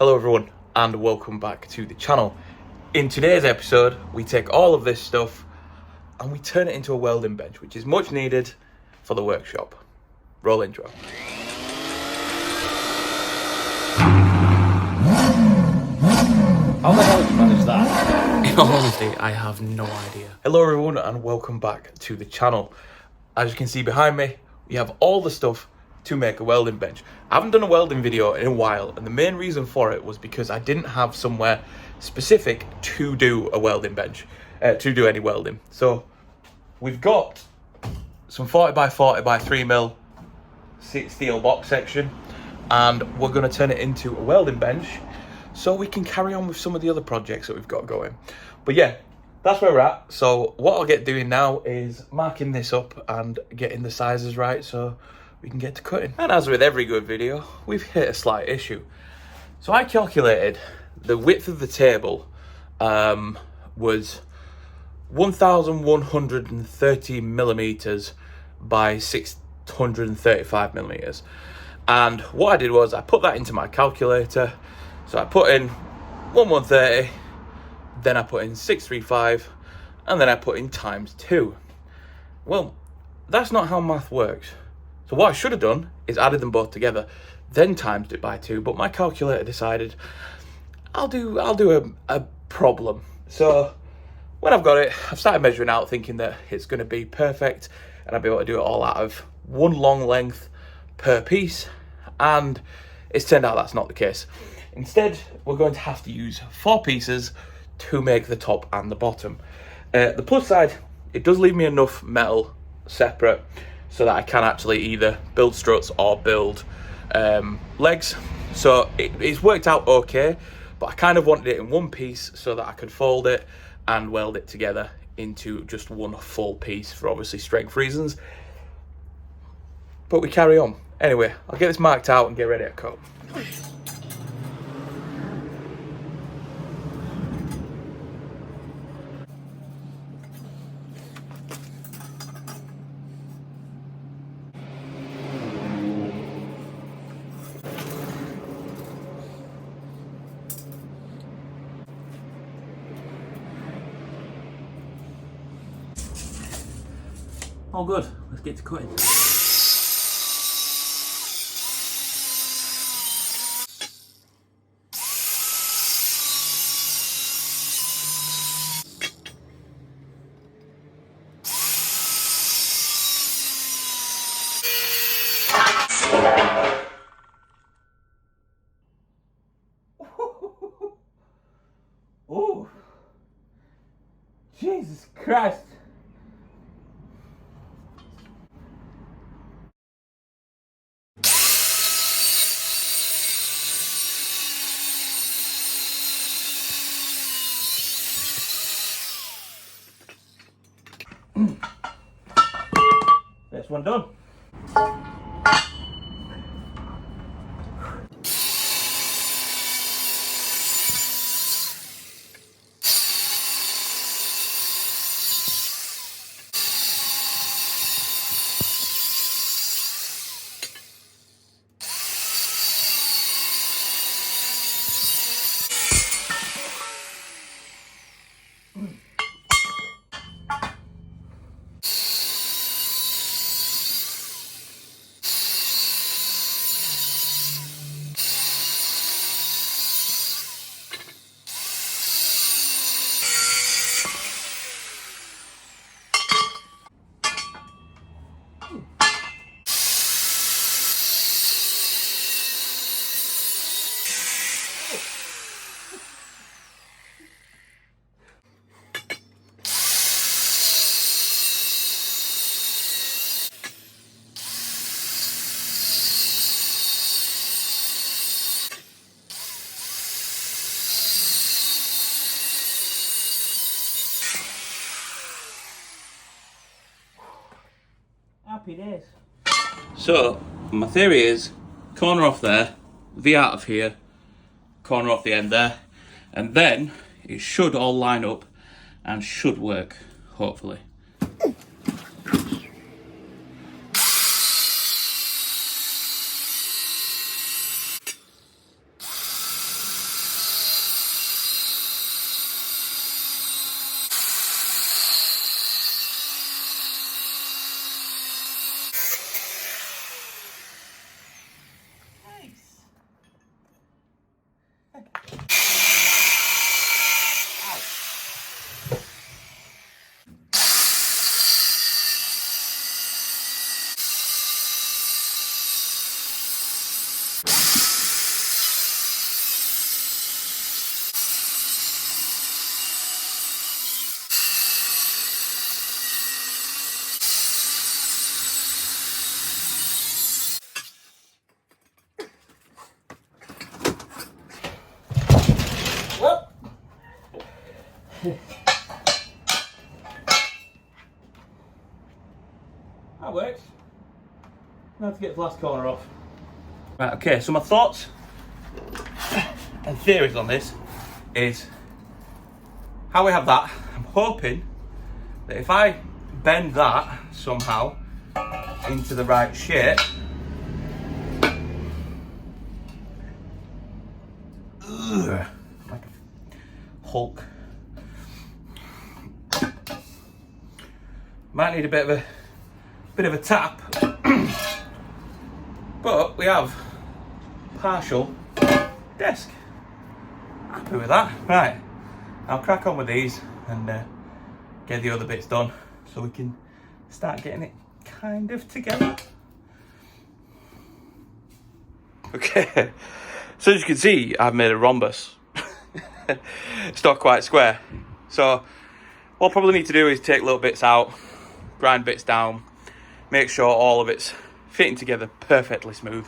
Hello everyone and welcome back to the channel. In today's episode we take all of this stuff and we turn it into a welding bench, which is much needed for the workshop. Roll intro. How the hell did you manage that? In all honesty, I have no idea. Hello everyone and welcome back to the channel. As you can see behind me, we have all the stuff to make a welding bench. I haven't done a welding video in a while, and the main reason for it was because I didn't have somewhere specific to do a welding bench, to do any welding. So we've got some 40 by 40 by 3mm steel box section, and we're going to turn it into a welding bench so we can carry on with some of the other projects that we've got going. But yeah, that's where we're at. So what I'll get doing now is marking this up and getting the sizes right so we can get to cutting. And as with every good video, we've hit a slight issue. So I calculated the width of the table was 1,130 millimeters by 635 millimeters. And what I did was I put that into my calculator. So I put in 1,130, then I put in 635, and then I put in times 2. Well, that's not how math works. So what I should have done is added them both together, then times it by 2, but my calculator decided I'll do a problem. So when I've got it, I've started measuring out thinking that it's going to be perfect and I'll be able to do it all out of one long length per piece, and it's turned out that's not the case. Instead, we're going to have to use 4 pieces to make the top and the bottom. The plus side, it does leave me enough metal separate so that I can actually either build struts or build legs. So it's worked out okay, but I kind of wanted it in one piece so that I could fold it and weld it together into just one full piece for obviously strength reasons. But we carry on. Anyway, I'll get this marked out and get ready to cut. All good, let's get to cutting. Oh, Jesus Christ. That's one done. Happy days. So my theory is corner off there, V out of here, corner off the end there, and then it should all line up and should work, hopefully. That works. Now to get the last corner off. Right, okay, so my thoughts and theories on this is how we have that. I'm hoping that if I bend that somehow into the right shape, like a Hulk, might need a bit of a tap, but we have partial desk. Happy with that. Right, I'll crack on with these and get the other bits done so we can start getting it kind of together. Okay, so as you can see, I've made a rhombus. It's not quite square, so what I'll probably need to do is take little bits out, grind bits down, make sure all of it's fitting together perfectly smooth,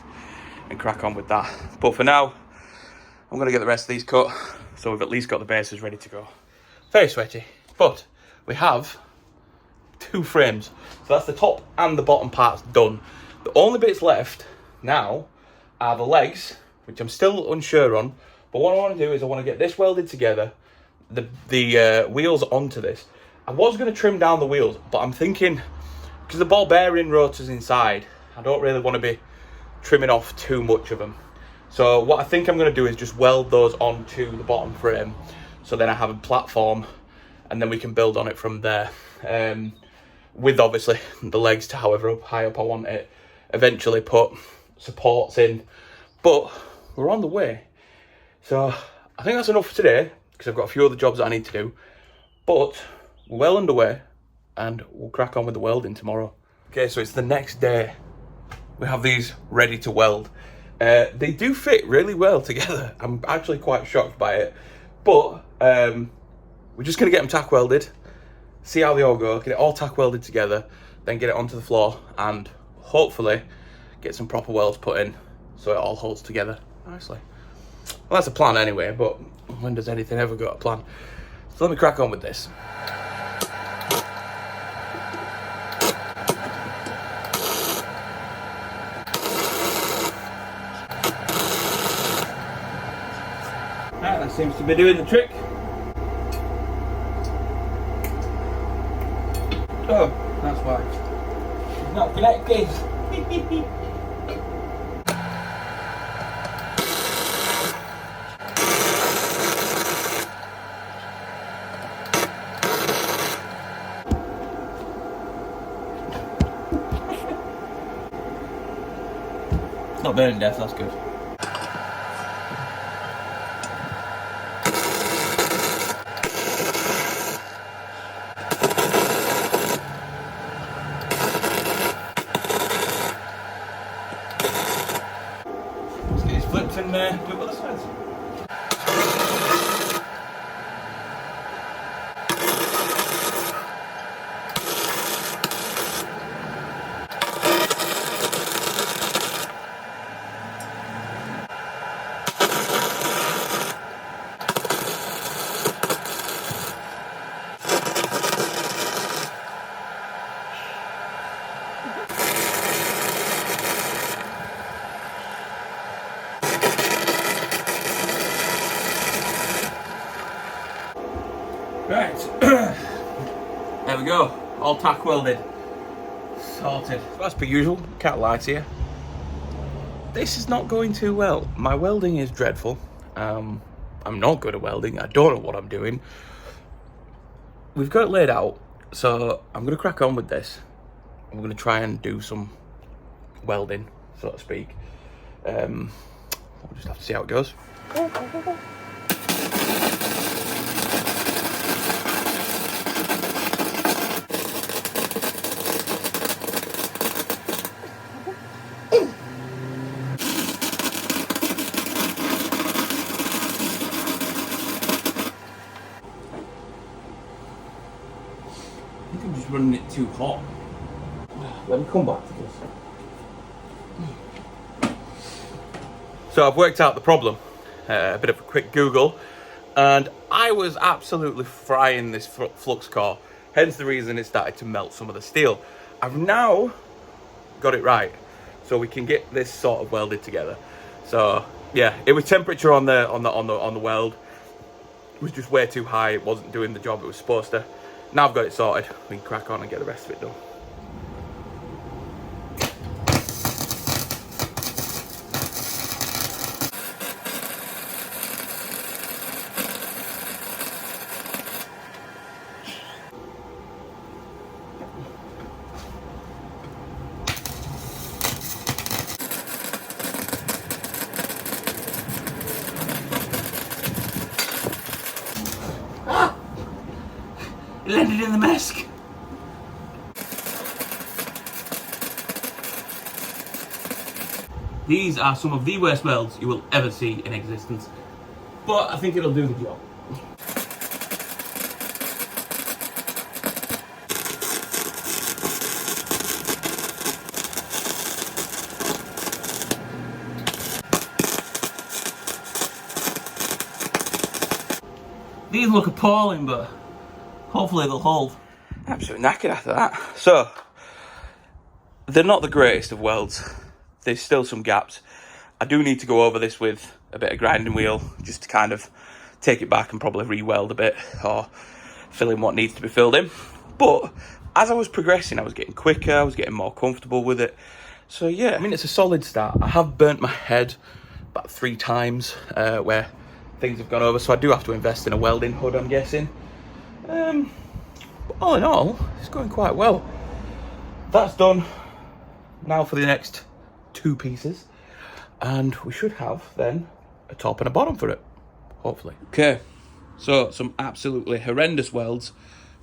and crack on with that. But for now, I'm going to get the rest of these cut, so we've at least got the bases ready to go. Very sweaty, but we have 2 frames, so that's the top and the bottom parts done. The only bits left now are the legs, which I'm still unsure on, but what I want to do is I want to get this welded together, the wheels onto this. I was going to trim down the wheels, but I'm thinking, because the ball bearing rotor's inside, I don't really want to be trimming off too much of them. So what I think I'm going to do is just weld those onto the bottom frame, so then I have a platform, and then we can build on it from there. With obviously the legs to however high up I want it. Eventually put supports in, but we're on the way. So I think that's enough for today, because I've got a few other jobs that I need to do. But we're well underway, and we'll crack on with the welding tomorrow. Okay, so it's the next day. We have these ready to weld. They do fit really well together. I'm actually quite shocked by it. But we're just going to get them tack welded, see how they all go, get it all tack welded together, then get it onto the floor, and hopefully get some proper welds put in so it all holds together nicely. Well, that's a plan anyway, but when does anything ever go to plan? So let me crack on with this. Right, that seems to be doing the trick. Oh, that's why. It's not connected. It's not burning death, that's good. Flips and do what this says. Right, there we go, all tack welded, sorted. So as per usual, can't lie to you, this is not going too well. My welding is dreadful. I'm not good at welding, I don't know what I'm doing. We've got it laid out, so I'm going to crack on with this. I'm going to try and do some welding, so to speak. We'll just have to see how it goes. I think I'm just running it too hot. Let me come back to this. So I've worked out the problem. A bit of a quick Google, And I was absolutely frying this flux core, hence the reason it started to melt some of the steel. I've now got it right, so we can get this sort of welded together. So yeah, it was temperature on the weld. It was just way too high. It wasn't doing the job it was supposed to. Now I've got it sorted, we can crack on and get the rest of it done. It landed in the mask. These are some of the worst welds you will ever see in existence, but I think it'll do the job. These look appalling, but hopefully they'll hold. Absolutely knackered after that. So, they're not the greatest of welds. There's still some gaps. I do need to go over this with a bit of grinding wheel, just to kind of take it back and probably re-weld a bit, or fill in what needs to be filled in. But as I was progressing, I was getting quicker, I was getting more comfortable with it. So yeah, I mean, it's a solid start. I have burnt my head about 3 times where things have gone over, so I do have to invest in a welding hood, I'm guessing. But all in all, it's going quite well. That's done. Now for the next 2 pieces, and we should have then a top and a bottom for it, hopefully. Okay, so some absolutely horrendous welds,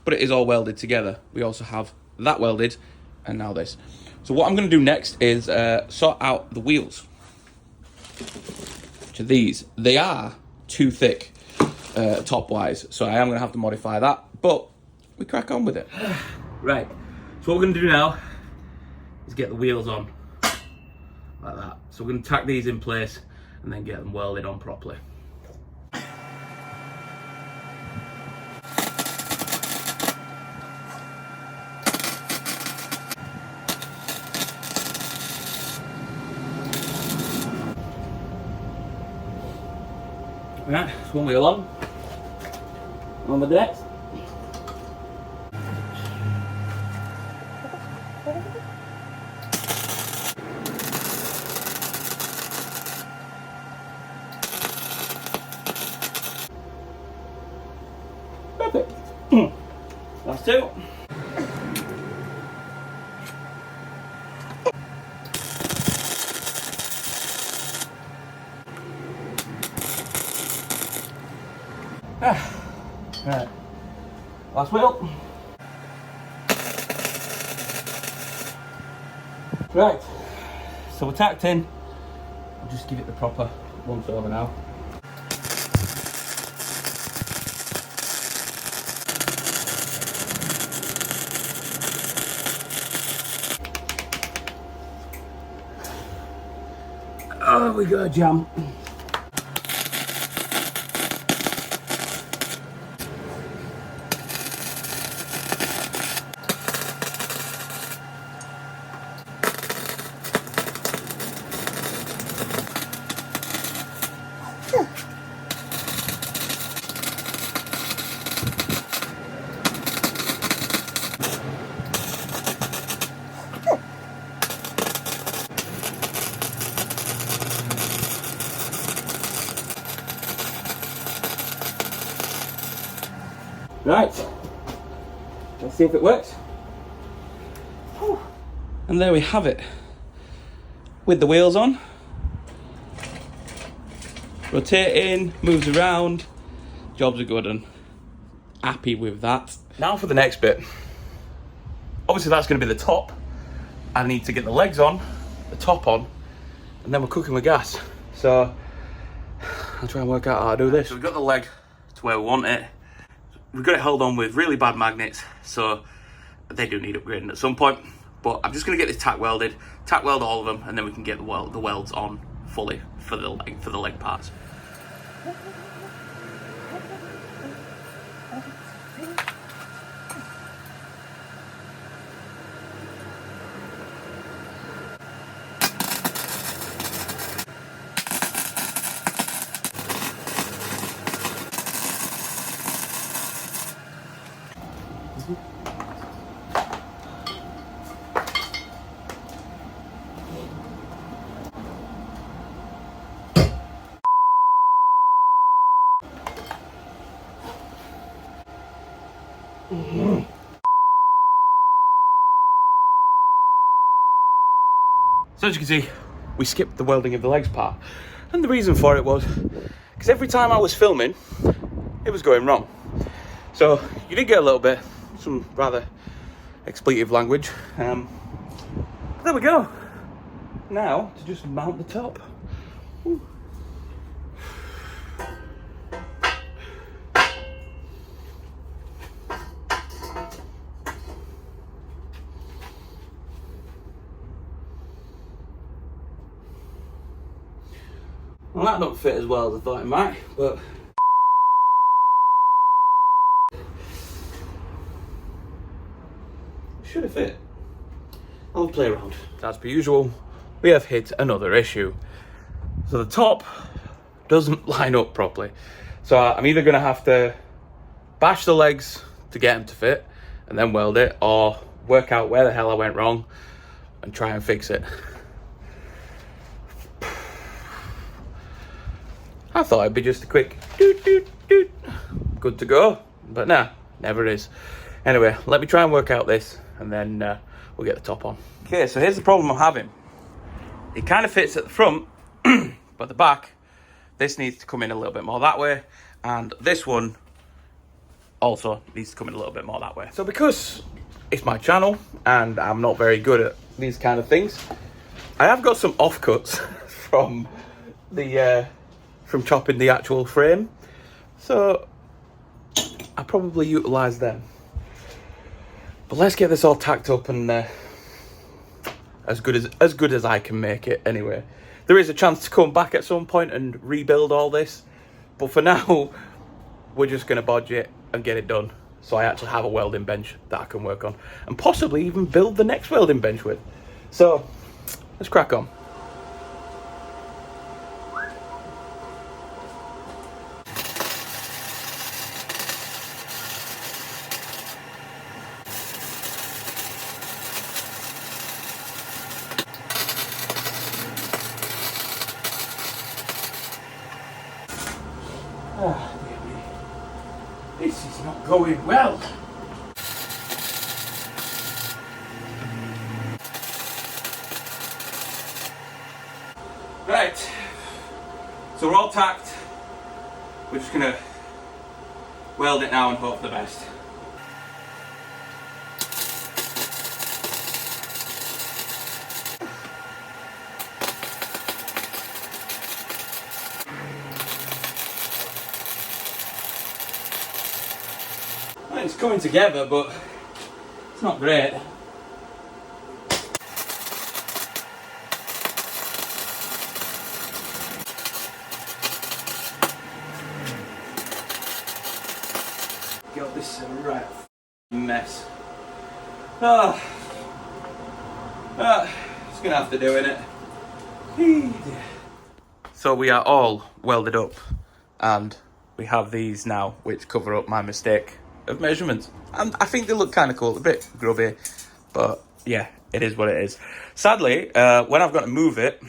but it is all welded together. We also have that welded, and now this. So what I'm going to do next is sort out the wheels. To these, they are too thick top wise, so I am going to have to modify that, but we crack on with it. Right, so what we're going to do now is get the wheels on like that. So we're going to tack these in place and then get them welded on properly. Right, so one wheel on with the next. Perfect. Last 2. Right. Last wheel. Right. So we're tacked in. I'll just give it the proper once over now. Oh, we got a jam. Right, let's see if it works. Whew. And there we have it, with the wheels on. Rotating, moves around, jobs are good and happy with that. Now for the next bit. Obviously that's going to be the top. I need to get the legs on, the top on, and then we're cooking with gas. So I'll try and work out how to do this. So we've got the leg to where we want it. We've got it held on with really bad magnets, so they do need upgrading at some point. But I'm just going to get this tack welded, tack weld all of them, and then we can get the welds on fully for the leg parts. So as you can see, we skipped the welding of the legs part. And the reason for it was, because every time I was filming, it was going wrong. So you did get a little bit, some rather expletive language. There we go. Now, to just mount the top. Ooh. Well, that don't fit as well as I thought it might, but should have fit. I'll play around. As per usual, we have hit another issue. So the top doesn't line up properly. So I'm either going to have to bash the legs to get them to fit and then weld it, or work out where the hell I went wrong and try and fix it. I thought it'd be just a quick doot doot doot, good to go, but nah, never is. Anyway, let me try and work out this and then we'll get the top on. Okay, so here's the problem I'm having. It kind of fits at the front, but the back, this needs to come in a little bit more that way, and this one also needs to come in a little bit more that way. So because it's my channel and I'm not very good at these kind of things, I have got some offcuts from the from chopping the actual frame, so I probably utilise them. But let's get this all tacked up and as good as I can make it. Anyway, there is a chance to come back at some point and rebuild all this, but for now we're just going to bodge it and get it done, so I actually have a welding bench that I can work on and possibly even build the next welding bench with. So let's crack on. Ah, dear me. This is not going well. Right, so we're all tacked. We're just gonna weld it now and hope for the best. It's coming together, but it's not great. God, this is a right mess. Just gonna have to do it. So we are all welded up, and we have these now, which cover up my mistake of measurements. And I think they look kind of cool, a bit grubby, but yeah, it is what it is. Sadly, when I've got to move it,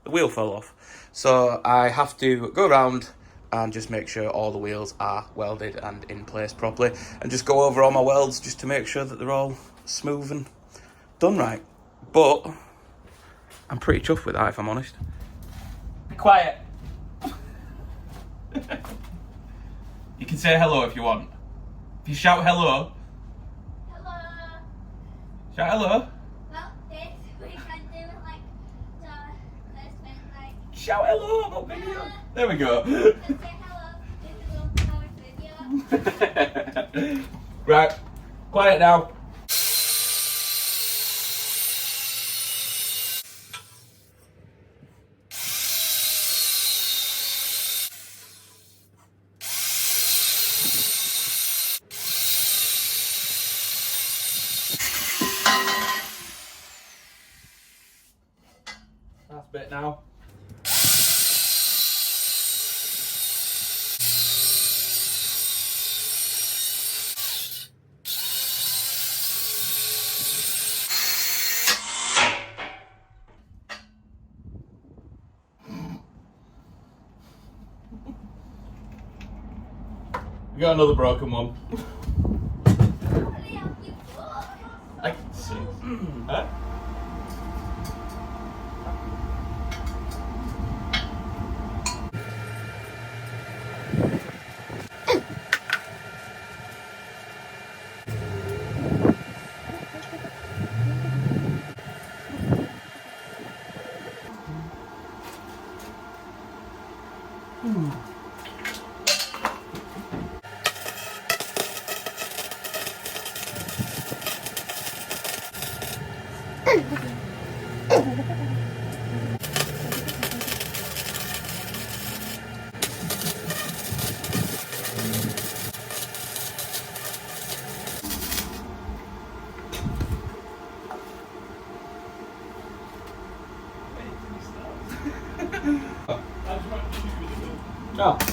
the wheel fell off. So I have to go around and just make sure all the wheels are welded and in place properly, and just go over all my welds just to make sure that they're all smooth and done right. But I'm pretty chuffed with that, if I'm honest. Be quiet. You can say hello if you want. If you shout hello. Hello. Shout hello. Well, this we can do like the first bit, like. Shout hello, I'm on video. There we go. Just say hello. This is our video. Right, quiet now. Last bit now. We got another broken one. Hopefully I'll keep I can see. Huh? Oh.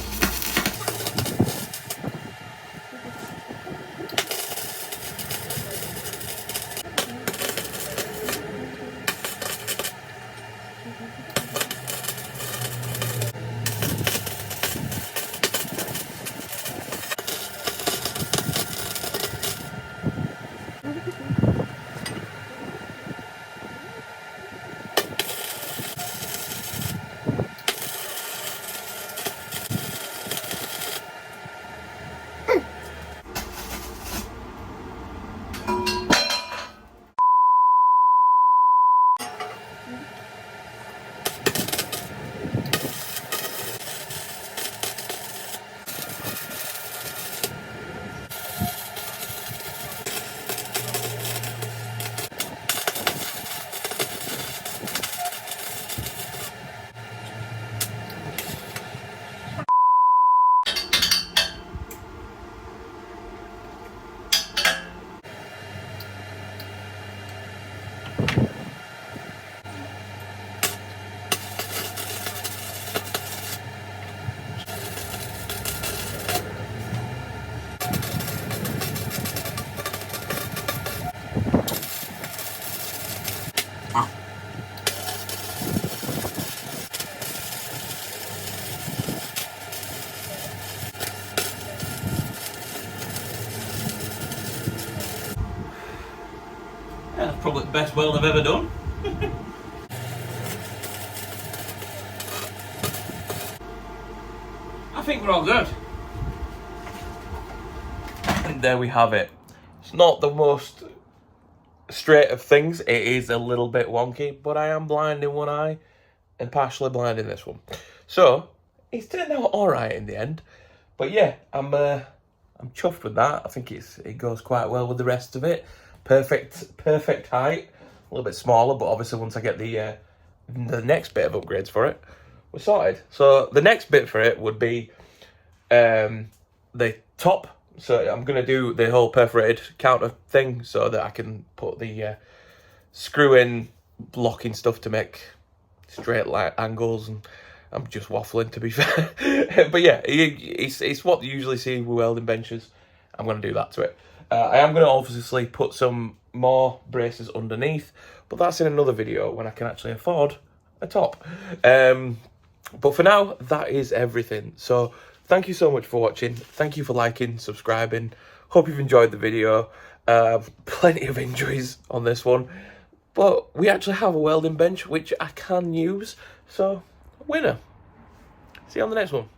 Yeah, that's probably the best weld I've ever done. I think we're all good. And there we have it. It's not the most straight of things. It is a little bit wonky, but I am blind in one eye and partially blind in this one. So it's turned out all right in the end. But yeah, I'm chuffed with that. I think it goes quite well with the rest of it. Perfect height. A little bit smaller, but obviously once I get the next bit of upgrades for it, we're sorted. So the next bit for it would be the top. So I'm going to do the whole perforated counter thing so that I can put the screw-in blocking stuff to make straight light angles, and I'm just waffling to be fair. But yeah, it's what you usually see with welding benches. I'm going to do that to it. I am going to obviously put some more braces underneath, but that's in another video when I can actually afford a top. But for now, that is everything. So thank you so much for watching. Thank you for liking, subscribing. Hope you've enjoyed the video. Plenty of injuries on this one, but we actually have a welding bench which I can use. So winner. See you on the next one.